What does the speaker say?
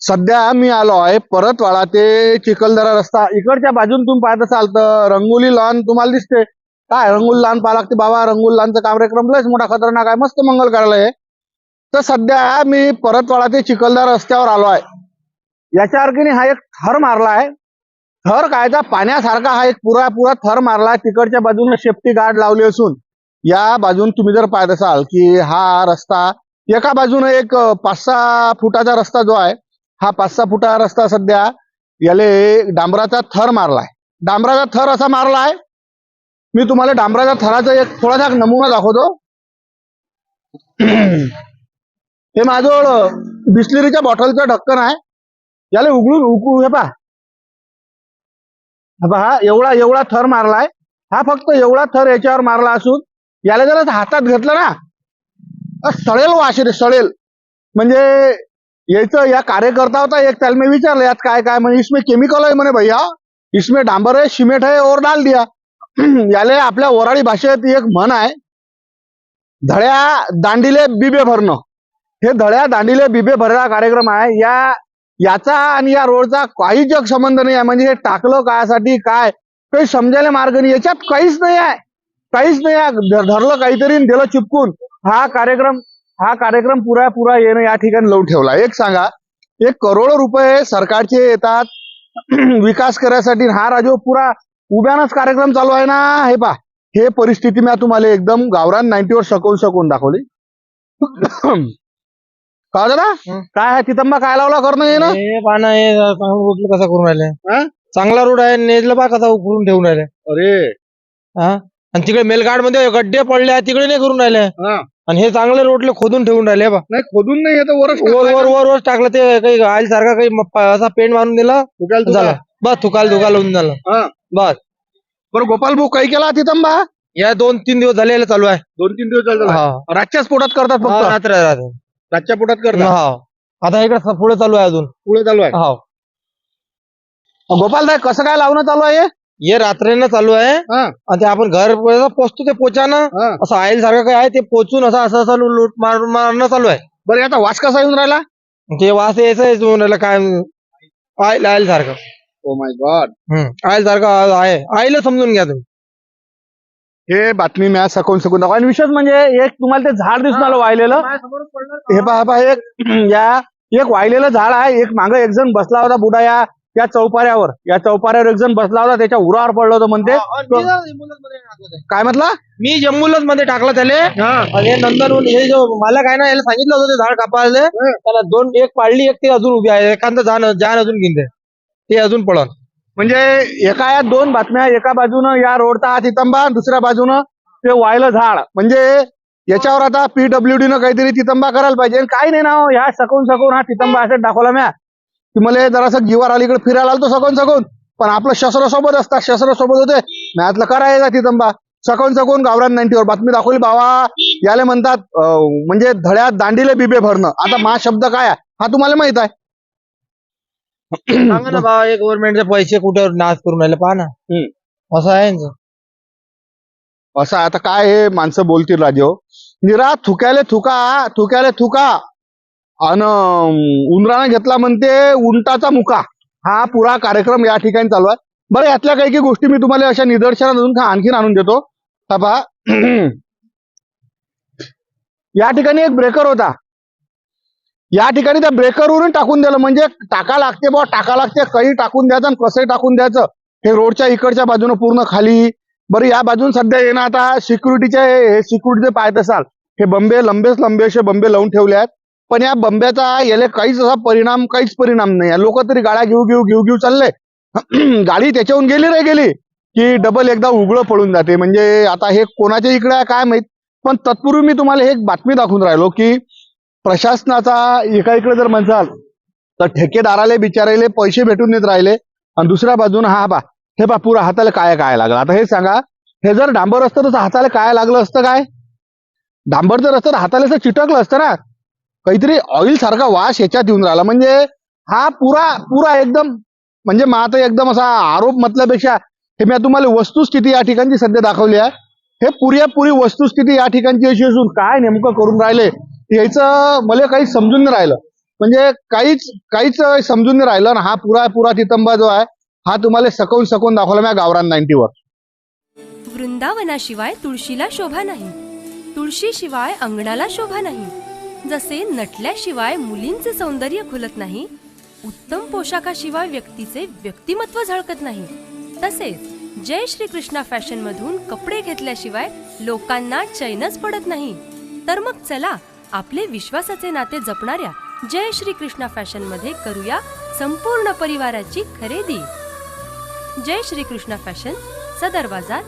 सध्या मी आलो आहे परतवाडा ते चिखलदरा रस्ता. इकडच्या बाजून तुम्ही पाहत असाल तर रंगोली लॉन तुम्हाला दिसते. काय रंगोली लॉन पाहा लागते बाबा. रंगोली लॉनचा कार्यक्रम लयच मोठा खतरनाक आहे. मस्त मंगल कार्यालय आहे. तर सध्या मी परतवाडा ते चिखलदरा रस्त्यावर आलो आहे. याच्यावर की नाही हा एक थर मारला आहे. थर कायचा पाण्यासारखा हा एक पुरा पुरा थर मारला आहे. तिकडच्या बाजूने सेफ्टी गार्ड लावले असून या बाजून तुम्ही जर पाहत असाल की हा रस्ता एका बाजूने एक 5-6 फुटाचा रस्ता जो आहे हा 5-6 फुटा रस्ता सध्या याले डांबराचा थर मारलाय. डांबराचा थर असा मारलाय. मी तुम्हाला डांबराच्या थराचा एक थोडासा नमुना दाखवतो. हे माझ्याजवळ बिस्लरीच्या बॉटलचं ढक्कन आहे. याला उघडू हे पहा. हा एवढा एवढा थर मारलाय. हा फक्त एवढा थर याच्यावर मारला असून याला जर हातात घेतलं ना सळेल वाश रे सळेल. म्हणजे याचं या कार्यकर्ता होता एक, त्याला मी विचारलं यात काय काय म्हणजे इसमें केमिकल आहे म्हणे भैया, इसमें डांबर है सिमेंट है और डाल दिया. याले आपल्या वराडी भाषेत एक म्हण आहे, धड्या दांडीले बिबे भरणं. हे धड्या दांडीले बिबे भरण्याचा कार्यक्रम आहे. याचा आणि या रोडचा काही जग संबंध नाही आहे. म्हणजे हे टाकलं कायसाठी काय काही समजायला मार्ग नाही. याच्यात काहीच नाही आहे. काहीच नाही आहे. धरलं काहीतरी दिलं चिपकून. हा कार्यक्रम पुरा येणं या ठिकाणी लावून ठेवला. एक सांगा, 1 करोड रुपये सरकारचे येतात विकास करायसाठी. हा राजो पुरा उभ्यानच कार्यक्रम चालू आहे ना. हे पा हे परिस्थिती मी तुम्हाला एकदम गावरान 90 वर शकवून दाखवली. का दादा काय आहे तिथंबा काय लावला करणं ये ना पाना हे चांगला रोड कसा करून राहिले. चांगला रोड आहे नेजला पा कसा उकरून ठेवून राहिले. अरे आणि तिकडे मेलगाड मध्ये गड्डे पडले आहे तिकडे नाही करून राहिले. आणि हे चांगले रोडले खोदून ठेवून राहिले बा. नाही खोदून नाही येतं वर टाकलं ते काही आईल सारखा काही असा पेंट मारून दिला झाला बस. थुकाल होऊन झालं बस. बरं गोपाल भाऊ काही केला तिथंबा. या 2-3 दिवस झाले चालू आहे. 2-3 दिवस झाले. रातच्याच पोटात करतात फक्त. रातच्या पोटात करतात. आता इकडे पुढे चालू आहे. अजून पुढे चालू आहे. गोपाल दाय कसं काय लावणं चालू आहे. हे रात्रीनं चालू आहे. आणि ते आपण घर पोचतो ते पोचानं असं आईल सारखं काय आहे ते पोचून असं लूट मारणं चालू आहे. बरं आता वास कसा येऊन राहिला. ते वास यायचं येऊन राहिला काय आईल सारखं. Oh my God. आईल सारखं आहे. आईला समजून घ्या तुम्ही. हे बातमी मी आज सकून दाखव. आणि विशेष म्हणजे एक तुम्हाला ते झाड दिसून आलं वाहिलेलं. हे पहा एक वाहिलेलं झाड आहे. एक मागं एक जण बसला होता बुडा या चौपाऱ्यावर. या चौपाऱ्यावर एक जण बसला होता. त्याच्या उरावर पडलं होतं म्हणते. काय म्हटलं. मी जम्मूलाच मध्ये टाकलं त्याले. आणि नंतर हे जो मालक आहे ना याला सांगितलं होतं ते झाड कापायला. त्याला एक पाळली एक ते अजून उभी आहे. एखादं जाण अजून घेते ते अजून पडलं. म्हणजे एका या 2 बातम्या. एका बाजूनं या रोडचा हा तितंबा, दुसऱ्या बाजूनं ते वाहिलं झाड. म्हणजे याच्यावर आता PWD न काहीतरी तितंबा करायला पाहिजे. काही नाही ना ह्या सकून हा तितंबा असं दाखवला म्या की मला जरासं जीवार अलीकडे फिरायला आलो सकून. पण आपलं शस्त्र सोबत असतात. शस्त्र सोबत होते मॅथला करायचा तितंबा. सकून गावरान 90 वर बातमी दाखवली बाबा. याले म्हणतात म्हणजे धड्यात दांडीले बिबे भरणं. आता मा शब्द काय आहे हा तुम्हाला माहित आहे. सांगा ना बाबा हे गव्हर्नमेंटचे पैसे कुठे नाश करून राहिले पहा ना. असं आहे असं आता काय हे माणसं बोलतील राजो. निरा थुक्याले थुका आणि उंदरानं घेतला म्हणते उंटाचा मुका. हा पुरा कार्यक्रम या ठिकाणी चालू आहे. बरं यातल्या काही गोष्टी मी तुम्हाला अशा निदर्शनात आणखीन आणून देतो. पहा या ठिकाणी एक ब्रेकर होता. या ठिकाणी त्या ब्रेकरवरून टाकून दिलं. म्हणजे टाका लागते काही टाकून द्यायचं आणि कसंही टाकून द्यायचं. हे रोडच्या इकडच्या बाजूने पूर्ण खाली. बरं या बाजून सध्या येणं आता सिक्युरिटीचे पाहत असाल हे लंबे असे बंबे लावून ठेवले आहेत. पण या बंब्याचा याला काहीच परिणाम नाही. लोक तरी गाड्या घेऊ चालले. गाडी त्याच्याहून गेली की डबल एकदा उघडं पडून जाते. म्हणजे आता हे कोणाच्या इकडे आहे काय माहित. पण तत्पूर्वी मी तुम्हाला एक बातमी दाखवून राहिलो की प्रशासनाचा एका इकडे जर म्हणसाल तर ठेकेदाराले बिचारायले पैसे भेटून देत राहिले. आणि दुसऱ्या बाजून हे पा पुरा हाताला काय लागलं. आता हे सांगा हे जर डांबर असतं तर हाताला काय लागलं असतं. काय डांबर जर असतं तर हाताला असं चिटकलं असतं ना. काहीतरी ऑइल सारखा वास याच्यात येऊन राहिला. म्हणजे हा पुरा एकदम म्हणजे आता एकदम असा आरोप म्हटल्यापेक्षा हे मी तुम्हाला वस्तुस्थिती या ठिकाणची सध्या दाखवली आहे. हे पुरी वस्तुस्थिती या ठिकाणची अशी असून काय नेमकं करून राहिले याचं मला काही समजून नाही राहिलं. म्हणजे काहीच समजून नाही राहिलं ना. हा पुरा तितंबा जो आहे हा तुम्हाला सकवून दाखवला मी गावरान 90 वर. वृंदावनाशिवाय तुळशीला शोभा नाही, तुळशीशिवाय अंगणाला शोभा नाही. जसे नटल्याशिवाय मुलींचे सौंदर्य खुलत नाही, उत्तम पोशाखाशिवाय व्यक्तीचे व्यक्तिमत्व झळकत नाही, तसेच जय श्री कृष्णा फॅशन मधून कपडे घेतल्याशिवाय लोकांना चैनच पडत नाही. तर मग चला आपले विश्वासाचे नाते जपणाऱ्या जय श्री कृष्णा फॅशन मध्ये करूया संपूर्ण परिवाराची खरेदी. जय श्री कृष्णा फॅशन, सदर बाजार,